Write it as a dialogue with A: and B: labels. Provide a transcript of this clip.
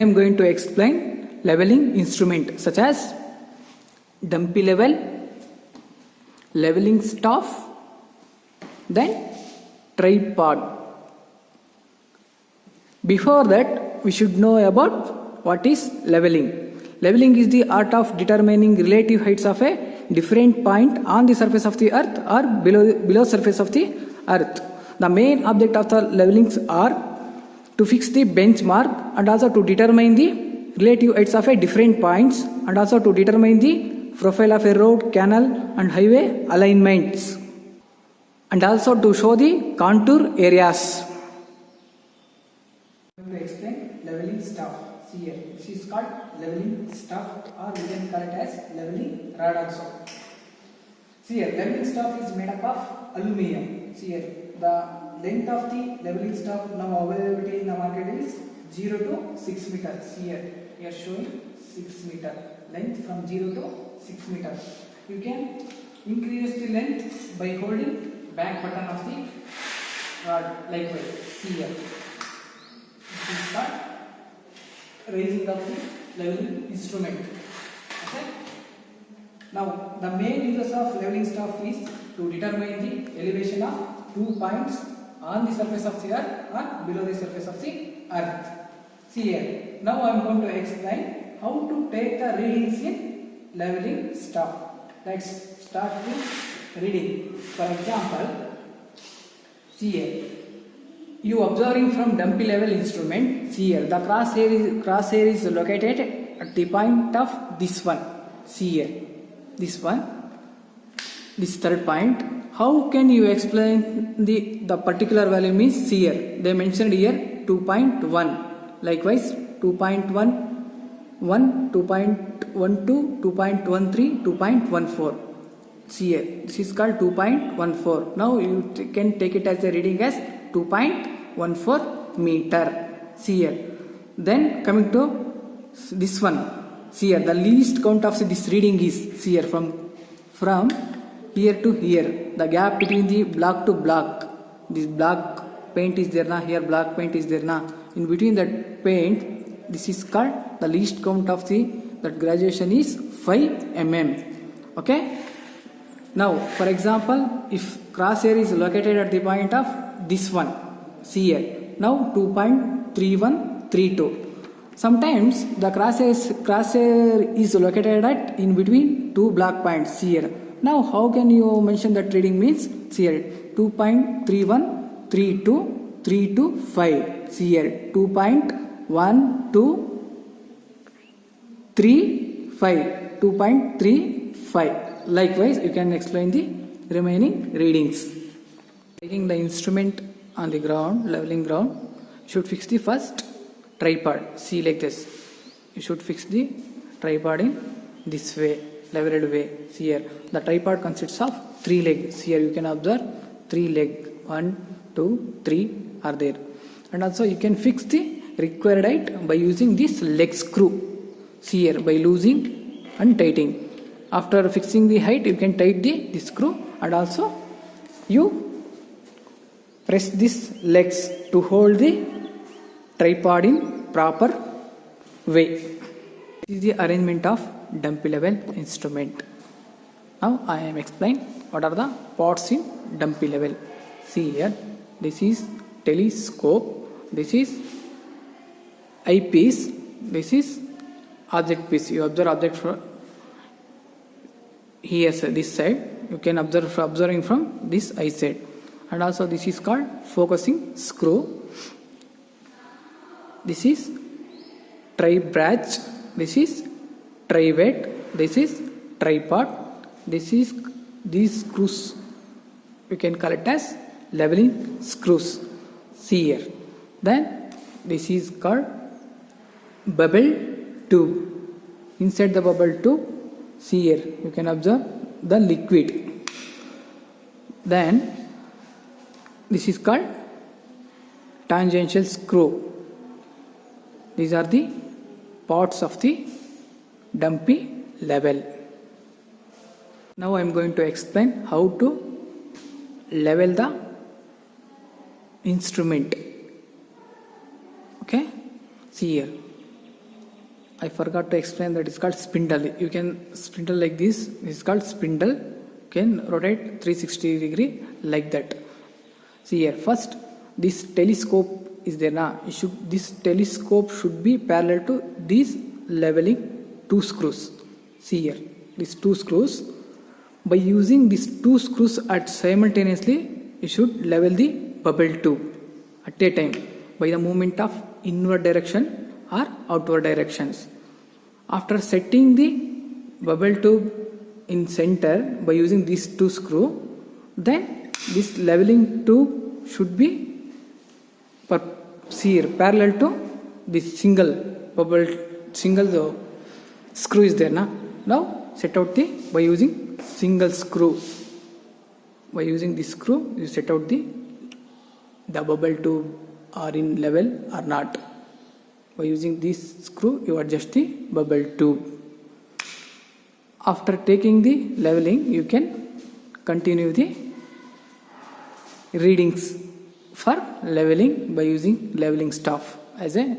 A: I am going to explain leveling instrument such as dumpy level, leveling staff, then tripod. Before that, we should know about what is leveling. Leveling is the art of determining relative heights of a different point on the surface of the earth or below surface of the earth. The main object of the levelings are to fix the benchmark and also to determine the relative heights of a different points and also to determine the profile of a road, canal and highway alignments and also to show the contour areas. I am going to explain leveling stuff. See here, this is called leveling stuff or we can call it as leveling rod also. See here, leveling stuff is made up of aluminium. See here, the length of the leveling stuff now availability in the market is 0 to 6 meters. See here, we are showing 6 meter length from 0 to 6 meters. You can increase the length by holding back button of the rod likewise. See here, this is called raising of the leveling instrument. Okay. Now the main uses of leveling stuff is to determine the elevation of 2 points on the surface of the earth or below the surface of the earth. See here. Now I am going to explain how to take the readings in leveling stuff. Let's start with reading. For example, see here. You observing from dumpy level instrument. See here. The crosshair is located at the point of this one. See here. This one. This third point. How can you explain the particular value means? See here. They mentioned here 2.1. Likewise 2.11, 2.12, 2.13, 2.14. See here. This is called 2.14. Now you can take it as a reading as 2.14 meter. See here. Then coming to this one. See here. The least count of this reading is, see here, from here to here. The gap between the block to block. This black paint is there now. Here black paint is there now. In between that paint, this is called the least count of that graduation is 5 mm. Okay. Now, for example, if crosshair is located at the point of this one, see here. Now 2.3132. Sometimes the crosshair is located at in between two black points. See here. Now how can you mention that reading means? See here. 2.3132325. See here. 2.1235. 2.35. Likewise, you can explain the remaining readings. Taking the instrument on the ground, leveling ground, you should fix the first tripod. See like this. You should fix the tripod in this way, leveled way. See here. The tripod consists of 3 legs. Here you can observe 3 legs. 1, 2, 3 are there. And also you can fix the required height by using this leg screw. See here, by loosening and tightening. After fixing the height, you can tighten the screw and also you press these legs to hold the tripod in proper way. This is the arrangement of dumpy level instrument. Now I am explaining what are the parts in dumpy level. See here, this is telescope, this is eyepiece, this is object piece. You observe object from here, this side. You can observing from this eye side. And also this is called focusing screw. This is tri-brach. This is tri-weight. This is tripod. This is these screws. You can call it as leveling screws. See here. Then this is called bubble tube. Inside the bubble tube, see here, you can observe the liquid. Then this is called tangential screw. These are the parts of the dumpy level. Now I am going to explain how to level the instrument. Okay, see here. I forgot to explain that it's called spindle. You can spindle like this. It's called spindle. You can rotate 360 degree like that. See here, first this telescope is there now. This telescope should be parallel to these leveling two screws. See here, these two screws. By using these two screws at simultaneously, you should level the bubble tube at a time by the movement of inward direction or outward directions. After setting the bubble tube in center by using these two screws, then this leveling tube should be parallel to this single screw is there now. Now set out by using single screw. By using this screw, you set out the bubble tube are in level or not. By using this screw, you adjust the bubble tube. After taking the leveling, you can continue the readings for leveling by using leveling staff as a